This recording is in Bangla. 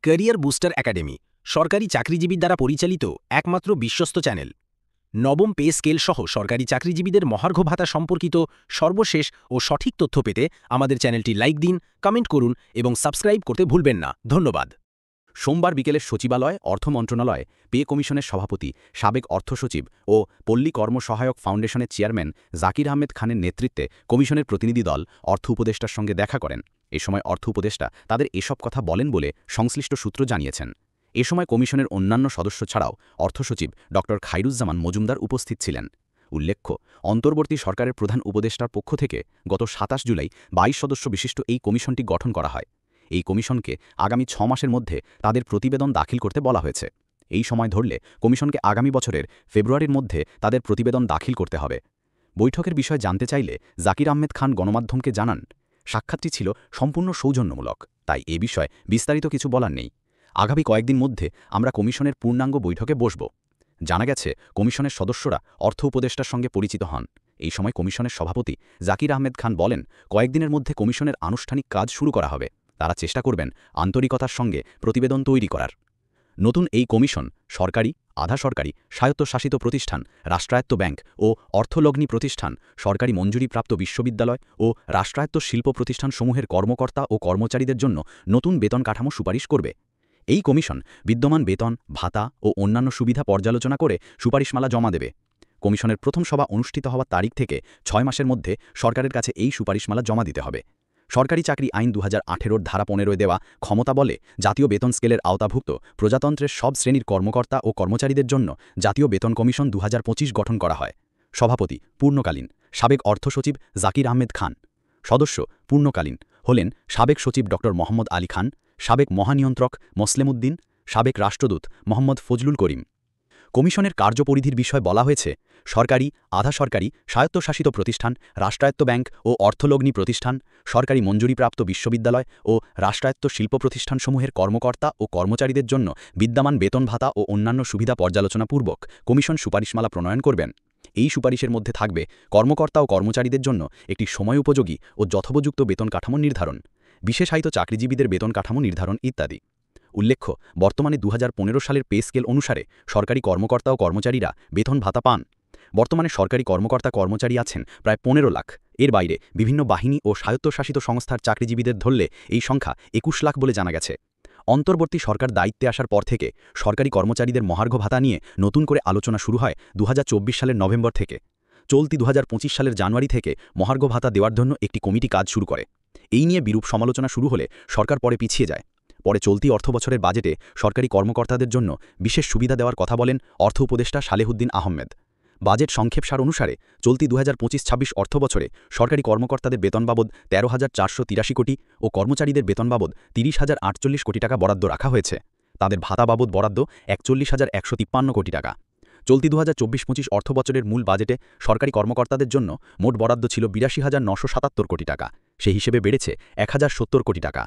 ক্যারিয়ার বুস্টার একাডেমি সরকারি চাকরিজীবীর দ্বারা পরিচালিত একমাত্র বিশ্বস্ত চ্যানেল। নবম পে স্কেল সহ সরকারি চাকরিজীবীদের মহার্ঘ ভাতা সম্পর্কিত সর্বশেষ ও সঠিক তথ্য পেতে আমাদের চ্যানেলটি লাইক দিন, কমেন্ট করুন এবং সাবস্ক্রাইব করতে ভুলবেন না। ধন্যবাদ। সোমবার বিকেলে সচিবালয়, অর্থ মন্ত্রণালয়, পে কমিশনের সভাপতি, সাবেক অর্থ সচিব ও পল্লী কর্মসহায়ক ফাউন্ডেশনের চেয়ারম্যান জাকির আহমেদ খানের নেতৃত্বে কমিশনের প্রতিনিধি দল অর্থ উপদেষ্টার সঙ্গে দেখা করেন। এ সময় অর্থ উপদেষ্টা তাদের এসব কথা বলেন বলে সংশ্লিষ্ট সূত্র জানিয়েছেন। এ সময় কমিশনের অন্যান্য সদস্য ছাড়াও অর্থ সচিব ড খায়রুজ্জামান মজুমদার উপস্থিত ছিলেন। উল্লেখ্য, অন্তর্বর্তী সরকারের প্রধান উপদেষ্টার পক্ষ থেকে গত ২৭ জুলাই ২২ সদস্য বিশিষ্ট এই কমিশনটি গঠন করা হয়। এই কমিশনকে আগামী ৬ মাসের মধ্যে তাদের প্রতিবেদন দাখিল করতে বলা হয়েছে। এই সময় ধরলে কমিশনকে আগামী বছরের ফেব্রুয়ারির মধ্যে তাদের প্রতিবেদন দাখিল করতে হবে। বৈঠকের বিষয় জানতে চাইলে জাকির আহমেদ খান গণমাধ্যমকে জানান, সাক্ষাৎটি ছিল সম্পূর্ণ সৌজন্যমূলক, তাই এ বিষয়ে বিস্তারিত কিছু বলার নেই। আগামী কয়েকদিন মধ্যে আমরা কমিশনের পূর্ণাঙ্গ বৈঠকে বসব। জানা গেছে, কমিশনের সদস্যরা অর্থ উপদেষ্টার সঙ্গে পরিচিত হন। এই সময় কমিশনের সভাপতি জাকির আহমেদ খান বলেন, কয়েকদিনের মধ্যে কমিশনের আনুষ্ঠানিক কাজ শুরু করা হবে। তারা চেষ্টা করবেন আন্তরিকতার সঙ্গে প্রতিবেদন তৈরি করার। নতুন এই কমিশন সরকারি, আধা সরকারি, স্বায়ত্তশাসিত প্রতিষ্ঠান, রাষ্ট্রায়ত্ত ব্যাংক ও অর্থলগ্নি প্রতিষ্ঠান, সরকারি মঞ্জুরিপ্রাপ্ত বিশ্ববিদ্যালয় ও রাষ্ট্রায়ত্ত শিল্প প্রতিষ্ঠানসমূহের কর্মকর্তা ও কর্মচারীদের জন্য নতুন বেতন কাঠামো সুপারিশ করবে। এই কমিশন বিদ্যমান বেতন, ভাতা ও অন্যান্য সুবিধা পর্যালোচনা করে সুপারিশমালা জমা দেবে। কমিশনের প্রথম সভা অনুষ্ঠিত হওয়ার তারিখ থেকে ৬ মাসের মধ্যে সরকারের কাছে এই সুপারিশমালা জমা দিতে হবে। সরকারি চাকরি আইন ২০১৮ ধারা ১৫ দেওয়া ক্ষমতা বলে জাতীয় বেতন স্কেলের আওতাভুক্ত প্রজাতন্ত্রের সব শ্রেণীর কর্মকর্তা ও কর্মচারীদের জন্য জাতীয় বেতন কমিশন ২০২৫ গঠন করা হয়। সভাপতি পূর্ণকালীন সাবেক অর্থ সচিব জাকির আহমেদ খান। সদস্য পূর্ণকালীন হলেন সাবেক সচিব ড মোহাম্মদ আলী খান, সাবেক মহানিয়ন্ত্রক মোসলেম উদ্দিন, সাবেক রাষ্ট্রদূত মোহাম্মদ ফজলুল করিম। কমিশনের কার্যপরিধির বিষয় বলা হয়েছে, সরকারি, আধা সরকারি, স্বায়ত্তশাসিত প্রতিষ্ঠান, রাষ্ট্রায়ত্ত ব্যাংক ও অর্থলগ্নি প্রতিষ্ঠান, সরকারি মঞ্জুরিপ্রাপ্ত বিশ্ববিদ্যালয় ও রাষ্ট্রায়ত্ত শিল্প প্রতিষ্ঠানসমূহের কর্মকর্তা ও কর্মচারীদের জন্য বিদ্যমান বেতন ভাতা ও অন্যান্য সুবিধা পর্যালোচনাপূর্বক কমিশন সুপারিশমালা প্রণয়ন করবেন। এই সুপারিশের মধ্যে থাকবে কর্মকর্তা ও কর্মচারীদের জন্য একটি সময় উপযোগী ও যথোপযুক্ত বেতন কাঠামো নির্ধারণ, বিশেষায়িত চাকরিজীবীদের বেতন কাঠামো নির্ধারণ ইত্যাদি। উল্লেখ্য, বর্তমানে ২০১৫ সালের পে স্কেল অনুসারে সরকারি কর্মকর্তা ও কর্মচারীরা বেতন ভাতা পান। বর্তমানে সরকারি কর্মকর্তা কর্মচারী আছেন প্রায় ১৫ লাখ। এর বাইরে বিভিন্ন বাহিনী ও স্বায়ত্তশাসিত সংস্থার চাকরিজীবীদের ধরলে এই সংখ্যা ২১ লাখ বলে জানা গেছে। অন্তর্বর্তী সরকার দায়িত্বে আসার পর থেকে সরকারি কর্মচারীদের মহার্ঘ ভাতা নিয়ে নতুন করে আলোচনা শুরু হয় ২০২৪ সালের নভেম্বর থেকে। চলতি ২০২৫ সালের জানুয়ারি থেকে মহার্ঘ ভাতা দেওয়ার জন্য একটি কমিটি কাজ শুরু করে। এই নিয়ে বিরূপ সমালোচনা শুরু হলে সরকার পরে পিছিয়ে যায়। পরে চলতি অর্থবছরের বাজেটে সরকারি কর্মকর্তাদের জন্য বিশেষ সুবিধা দেওয়ার কথা বলেন অর্থ উপদেষ্টা সালেহুদ্দিন আহমেদ। বাজেট সংক্ষেপসার অনুসারে চলতি ২০২৫-২৬ অর্থবছরে সরকারি কর্মকর্তাদের বেতন বাবদ ১৩,৪৮৩ কোটি ও কর্মচারীদের বেতন বাবদ ৩০,০৪৮ কোটি টাকা বরাদ্দ রাখা হয়েছে। তাদের ভাতা বাবদ বরাদ্দ ৪১,১৫৩ কোটি টাকা। চলতি ২০২৪-২৫ অর্থবছরের মূল বাজেটে সরকারি কর্মকর্তাদের জন্য মোট বরাদ্দ ছিল ৮২,৯৭৭ কোটি টাকা। সেই হিসেবে বেড়েছে ১,০৭০ কোটি টাকা।